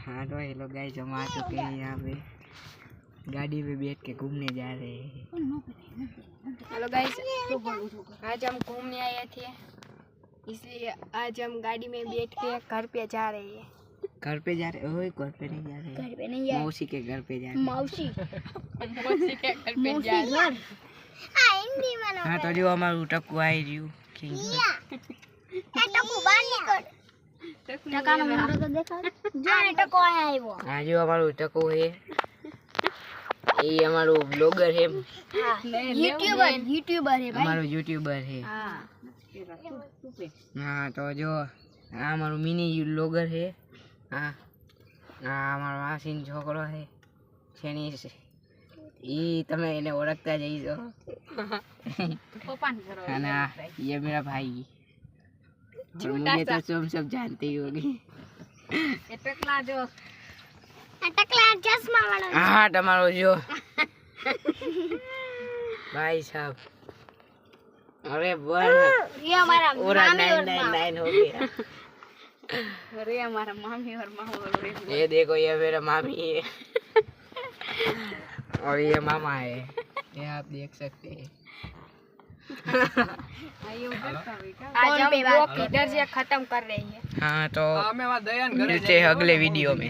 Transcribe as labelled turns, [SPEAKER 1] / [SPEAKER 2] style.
[SPEAKER 1] हाँ तो hello guys, हम आ चुके हैं यहाँ पे, गाड़ी में बैठ के घूमने जा रहे हैं।
[SPEAKER 2] हेलो गाइस, आज हम घूमने आए थे, इसलिए आज हम गाड़ी में बैठ के घर पे जा रहे हैं।
[SPEAKER 1] घर पे जा रहे? ओए घर पे नहीं जा रहे,
[SPEAKER 2] घर पे नहीं है,
[SPEAKER 1] मौसी के घर पे जा रहे।
[SPEAKER 2] मौसी मौसी के घर पे जा रहे हैं।
[SPEAKER 1] हाँ तो जो हमारू टक्कू आई रही हाँ जो हमारू टक्कू है, ये हमारू ब्लॉगर है,
[SPEAKER 2] यूट्यूबर है भाई,
[SPEAKER 1] हमारू यूट्यूबर है। हाँ तो जो हमारू मिनी ब्लॉगर है। हाँ हमारो मासीन छोकरो है छेनीस, ये तमे इन्हें ओळखता जईशो। ना ये मेरा भाई, और मुझे तो तुम सब जानते ही होगे। हाँ तुम्हारो जो भाई साहब, अरे
[SPEAKER 2] ये हमारा
[SPEAKER 1] और 999 हो गया।
[SPEAKER 2] अरे हमारा मामी और मामा,
[SPEAKER 1] ये देखो ये मेरा मामी है और ये मामा है, ये आप देख सकते हैं।
[SPEAKER 2] आज हम ब्लॉग इधर से खत्म कर रहे हैं।
[SPEAKER 1] हाँ तो मिलते हैं अगले वीडियो में।